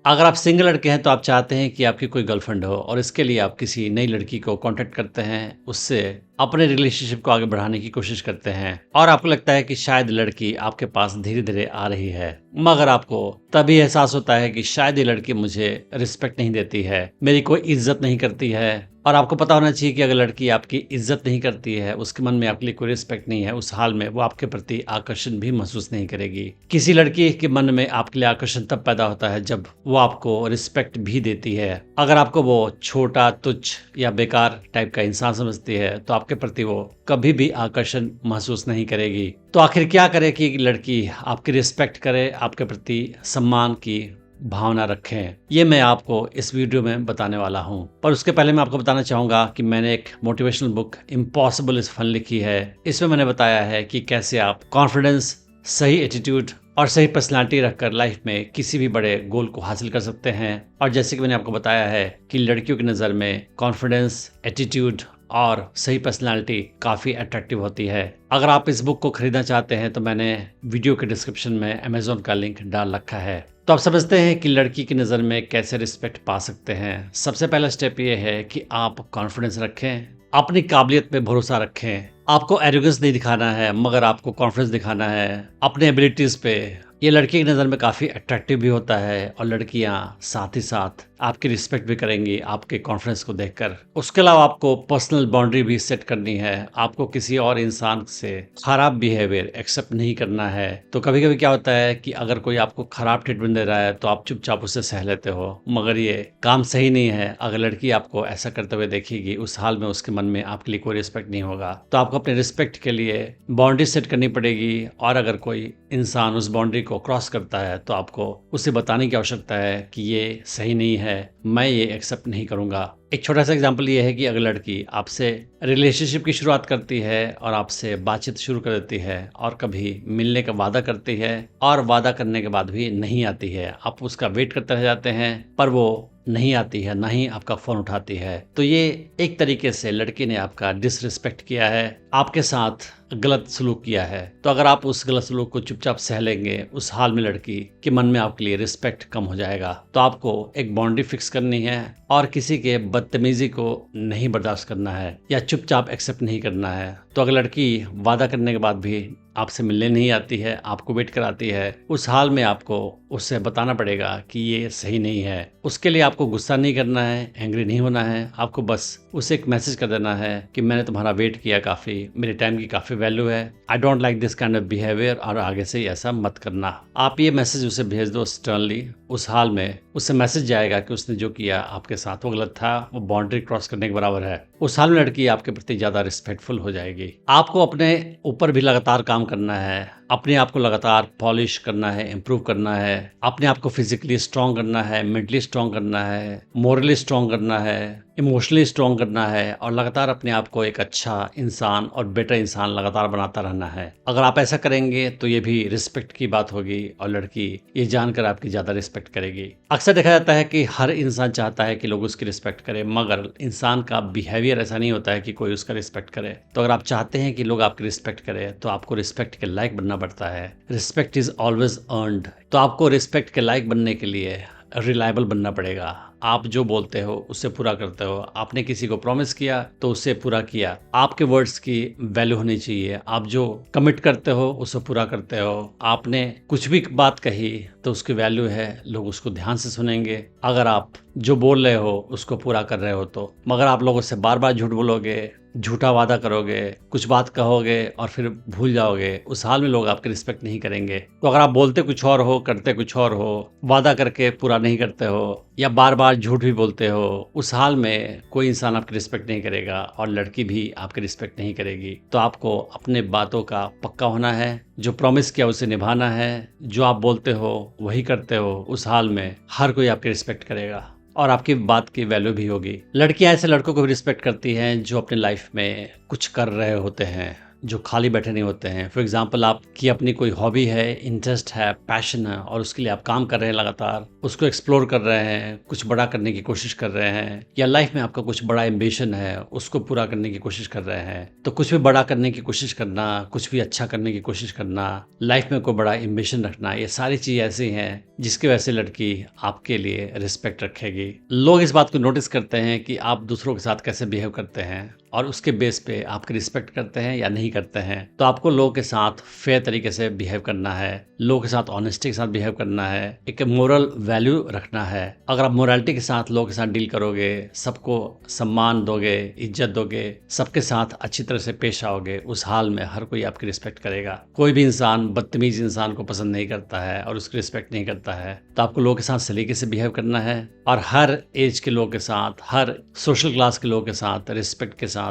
अगर आप सिंगल लड़के हैं तो आप चाहते हैं कि आपकी कोई गर्लफ्रेंड हो और इसके लिए आप किसी नई लड़की को कांटेक्ट करते हैं, उससे अपने रिलेशनशिप को आगे बढ़ाने की कोशिश करते हैं और आपको लगता है कि शायद लड़की आपके पास धीरे धीरे आ रही है, मगर आपको तभी एहसास होता है कि शायद ये लड़की मुझे रिस्पेक्ट नहीं देती है, मेरी कोई इज्जत नहीं करती है। और आपको पता होना चाहिए कि अगर लड़की आपकी इज्जत नहीं करती है, उसके मन में आपके लिए कोई रिस्पेक्ट नहीं है, उस हाल में वो आपके प्रति आकर्षण भी महसूस नहीं करेगी। किसी लड़की के मन में आपके लिए आकर्षण तब पैदा होता है जब वो आपको रिस्पेक्ट भी देती है। अगर आपको वो छोटा, तुच्छ या बेकार टाइप का इंसान समझती है तो आपके प्रति वो कभी भी आकर्षण महसूस नहीं करेगी। तो आखिर क्या करे कि लड़की आपकी रिस्पेक्ट करे, आपके प्रति सम्मान की भावना रखें, ये मैं आपको इस वीडियो में बताने वाला हूं। पर उसके पहले मैं आपको बताना चाहूंगा कि मैंने एक motivational book impossible is fun लिखी है। इसमें मैंने बताया है कि कैसे आप कॉन्फिडेंस, सही एटीट्यूड और सही पर्सनालिटी रखकर लाइफ में किसी भी बड़े गोल को हासिल कर सकते हैं। और जैसे कि मैंने आपको बताया है कि लड़कियों की नज़र में कॉन्फिडेंस, एटीट्यूड और सही पर्सनालिटी काफ़ी अट्रैक्टिव होती है। अगर आप इस बुक को खरीदना चाहते हैं तो मैंने वीडियो के डिस्क्रिप्शन में अमेजोन का लिंक डाल रखा है। तो आप समझते हैं कि लड़की की नज़र में कैसे रिस्पेक्ट पा सकते हैं। सबसे पहला स्टेप ये है कि आप कॉन्फिडेंस रखें, अपनी काबिलियत पे भरोसा रखें। आपको एरोगेंस नहीं दिखाना है, मगर आपको कॉन्फिडेंस दिखाना है अपने एबिलिटीज़ पे। ये लड़की की नज़र में काफ़ी अट्रैक्टिव भी होता है और लड़कियां साथ ही साथ आपकी रिस्पेक्ट भी करेंगी आपके कॉन्फिडेंस को देखकर। उसके अलावा आपको पर्सनल बाउंड्री भी सेट करनी है। आपको किसी और इंसान से खराब बिहेवियर एक्सेप्ट नहीं करना है। तो कभी कभी क्या होता है कि अगर कोई आपको खराब ट्रीटमेंट दे रहा है तो आप चुपचाप उसे सह लेते हो, मगर ये काम सही नहीं है। अगर लड़की आपको ऐसा करते हुए देखेगी, उस हाल में उसके मन में आपके लिए कोई रिस्पेक्ट नहीं होगा। तो आपको अपने रिस्पेक्ट के लिए बाउंड्री सेट करनी पड़ेगी और अगर कोई इंसान उस बाउंड्री को क्रॉस करता है तो आपको उसे बताने की आवश्यकता है कि ये सही नहीं है, मैं ये एक्सेप्ट नहीं करूंगा। एक छोटा सा एग्जांपल ये है कि अगर लड़की आपसे रिलेशनशिप की शुरुआत करती है और आपसे बातचीत शुरू कर देती है और कभी मिलने का वादा करती है और वादा करने के बाद भी नहीं आती है, आप उसका वेट करते रह जाते हैं पर वो नहीं आती है, ना ही आपका फोन उठाती है, तो ये एक तरीके से लड़की ने आपका डिसरिस्पेक्ट किया है, आपके साथ गलत सलूक किया है। तो अगर आप उस गलत सलूक को चुपचाप सह लेंगे, उस हाल में लड़की के मन में आपके लिए रिस्पेक्ट कम हो जाएगा। तो आपको एक बाउंड्री फिक्स करनी है और किसी के बदतमीजी को नहीं बर्दाश्त करना है या चुपचाप एक्सेप्ट नहीं करना है। तो अगर लड़की वादा करने के बाद भी आपसे मिलने नहीं आती है, आपको वेट कराती है, उस हाल में आपको उससे बताना पड़ेगा कि ये सही नहीं है। उसके लिए आपको गुस्सा नहीं करना है, एंग्री नहीं होना है, आपको बस उसे एक मैसेज कर देना है कि मैंने तुम्हारा वेट किया, काफ़ी मेरे टाइम की काफ़ी वैल्यू है, I don't like this kind of behaviour और आगे से ऐसा मत करना। आप ये मैसेज उसे भेज दो स्टर्नली। उस हाल में उससे मैसेज जाएगा कि उसने जो किया आपके साथ वो गलत था, वो बाउंड्री क्रॉस करने के बराबर है। उस हाल में लड़की आपके प्रति ज़्यादा रिस्पेक्टफुल हो जाएगी। आपको अपने ऊपर भी लगातार काम करना है, अपने आप को लगातार पॉलिश करना है, इम्प्रूव करना है, अपने आप को फिजिकली स्ट्रॉन्ग करना है, मेंटली स्ट्रॉन्ग करना है, मोरली स्ट्रॉन्ग करना है, इमोशनली स्ट्रॉन्ग करना है और लगातार अपने आप को एक अच्छा इंसान और बेटर इंसान लगातार बनाता रहना है। अगर आप ऐसा करेंगे तो ये भी रिस्पेक्ट की बात होगी और लड़की ये जानकर आपकी ज़्यादा रिस्पेक्ट करेगी। अक्सर देखा जाता है कि हर इंसान चाहता है कि लोग उसकी रिस्पेक्ट करें, मगर इंसान का बिहेवियर ऐसा नहीं होता है कि कोई उसका रिस्पेक्ट करे। तो अगर आप चाहते हैं कि लोग आपकी रिस्पेक्ट करें तो आपको रिस्पेक्ट के लायक बनना पड़ता है। Respect is always earned. तो आपको रिस्पेक्ट के लायक बनने के लिए रिलायबल बनना पड़ेगा। आप जो बोलते हो उससे पूरा करते हो। आपने किसी को प्रॉमिस किया तो उससे पूरा किया। आपके वर्ड्स की वैल्यू होनी चाहिए। आप जो कमिट करते हो उसे पूरा करते हो। आपने कुछ भी बात कही तो उसकी वैल्यू है, लोग उसको ध्यान से सुनेंगे। अगर आप जो बोल रहे हो उसको पूरा कर रहे हो तो। मगर आप लोगों से बार बार झूठ बोलोगे, झूठा वादा करोगे, कुछ बात कहोगे और फिर भूल जाओगे, उस हाल में लोग आपकी रिस्पेक्ट नहीं करेंगे। तो अगर आप बोलते कुछ और हो, करते कुछ और हो, वादा करके पूरा नहीं करते हो या बार बार झूठ भी बोलते हो, उस हाल में कोई इंसान आपकी रिस्पेक्ट नहीं करेगा और लड़की भी आपकी रिस्पेक्ट नहीं करेगी। तो आपको अपने बातों का पक्का होना है, जो प्रॉमिस किया उसे निभाना है, जो आप बोलते हो वही करते हो। उस हाल में हर कोई आपकी रिस्पेक्ट करेगा और आपकी बात की वैल्यू भी होगी। लड़कियां ऐसे लड़कों को भी रिस्पेक्ट करती हैं जो अपने लाइफ में कुछ कर रहे होते हैं, जो खाली बैठे नहीं होते हैं। फॉर एग्जाम्पल, आपकी अपनी कोई हॉबी है, इंटरेस्ट है, पैशन है और उसके लिए आप काम कर रहे हैं, लगातार उसको एक्सप्लोर कर रहे हैं, कुछ बड़ा करने की कोशिश कर रहे हैं, या लाइफ में आपका कुछ बड़ा एम्बिशन है, उसको पूरा करने की कोशिश कर रहे हैं। तो कुछ भी बड़ा करने की कोशिश करना, कुछ भी अच्छा करने की कोशिश करना, लाइफ में कोई बड़ा एम्बिशन रखना, ये सारी चीज़ ऐसी हैं जिसकी वजह से लड़की आपके लिए रिस्पेक्ट रखेगी। लोग इस बात को नोटिस करते हैं कि आप दूसरों के साथ कैसे बिहेव करते हैं और उसके बेस पे आपकी रिस्पेक्ट करते हैं या नहीं करते हैं। तो आपको लोगों के साथ फेयर तरीके से बिहेव करना है, लोगों के साथ ऑनेस्टी के साथ बिहेव करना है, एक मोरल वैल्यू रखना है। अगर आप मोरालिटी के साथ लोगों के साथ डील करोगे, सबको सम्मान दोगे, इज्जत दोगे, सबके साथ अच्छी तरह से पेश आओगे, उस हाल में हर कोई आपकी रिस्पेक्ट करेगा। कोई भी इंसान बदतमीज इंसान को पसंद नहीं करता है और उसकी रिस्पेक्ट नहीं करता है। तो आपको लोगों के साथ सलीके से बिहेव करना है और हर एज के लोगों के साथ, हर सोशल क्लास के लोगों के साथ रिस्पेक्ट के साथ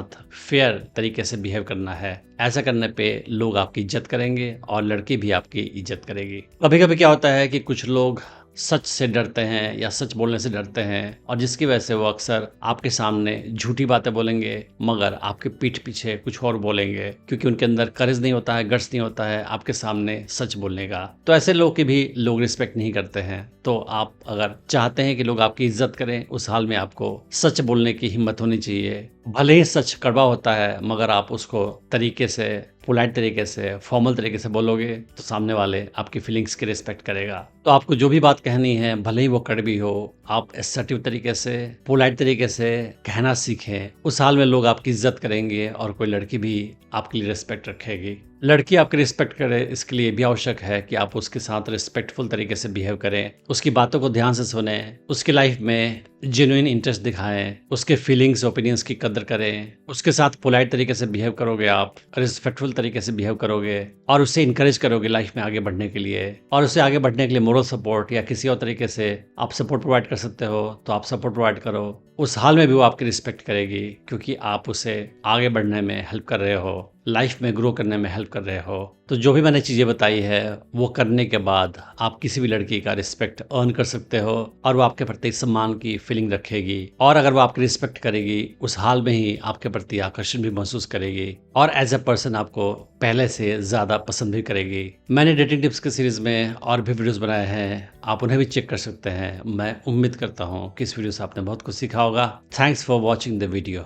फेयर तरीके से बिहेव करना है। ऐसा करने पे लोग आपकी इज्जत करेंगे और लड़की भी आपकी इज्जत करेगी। कभी कभी क्या होता है कि कुछ लोग सच से डरते हैं या सच बोलने से डरते हैं और जिसकी वजह से वो अक्सर आपके सामने झूठी बातें बोलेंगे मगर आपके पीठ पीछे कुछ और बोलेंगे, क्योंकि उनके अंदर करेज नहीं होता है, गट्स नहीं होता है आपके सामने सच बोलने का। तो ऐसे लोग की भी लोग रिस्पेक्ट नहीं करते हैं। तो आप अगर चाहते हैं कि लोग आपकी इज्जत करें, उस हाल में आपको सच बोलने की हिम्मत होनी चाहिए। भले ही सच कड़वा होता है मगर आप उसको तरीके से, पोलाइट तरीके से, फॉर्मल तरीके से बोलोगे तो सामने वाले आपकी फीलिंग्स की रिस्पेक्ट करेगा। तो आपको जो भी बात कहनी है, भले ही वो कड़वी हो, आप असर्टिव तरीके से, पोलाइट तरीके से कहना सीखें। उस हाल में लोग आपकी इज्जत करेंगे और कोई लड़की भी आपके लिए रिस्पेक्ट रखेगी। लड़की आपकी रिस्पेक्ट करे, इसके लिए भी आवश्यक है कि आप उसके साथ रिस्पेक्टफुल तरीके से बिहेव करें, उसकी बातों को ध्यान से सुने, उसकी लाइफ में जेन्युइन इंटरेस्ट दिखाएं, उसके फीलिंग्स, ओपिनियंस की कदर करें, उसके साथ पोलाइट तरीके से बिहेव करोगे, आप रिस्पेक्टफुल तरीके से बिहेव करोगे और उसे इंकरेज करोगे लाइफ में आगे बढ़ने के लिए। और उसे आगे बढ़ने के लिए मोरल सपोर्ट या किसी और तरीके से आप सपोर्ट प्रोवाइड कर सकते हो तो आप सपोर्ट प्रोवाइड करो। उस हाल में भी वो आपकी रिस्पेक्ट करेगी, क्योंकि आप उसे आगे बढ़ने में हेल्प कर रहे हो, लाइफ में ग्रो करने में हेल्प कर रहे हो। तो जो भी मैंने चीज़ें बताई है वो करने के बाद आप किसी भी लड़की का रिस्पेक्ट अर्न कर सकते हो और वो आपके प्रति सम्मान की फीलिंग रखेगी। और अगर वो आपकी रिस्पेक्ट करेगी, उस हाल में ही आपके प्रति आकर्षण भी महसूस करेगी और एज ए पर्सन आपको पहले से ज़्यादा पसंद भी करेगी। मैंने डेटिंग टिप्स की सीरीज़ में और भी वीडियोज़ बनाए हैं, आप उन्हें भी चेक कर सकते हैं। मैं उम्मीद करता हूँ कि इस वीडियो से आपने बहुत कुछ सीखा होगा। Thanks for watching the video.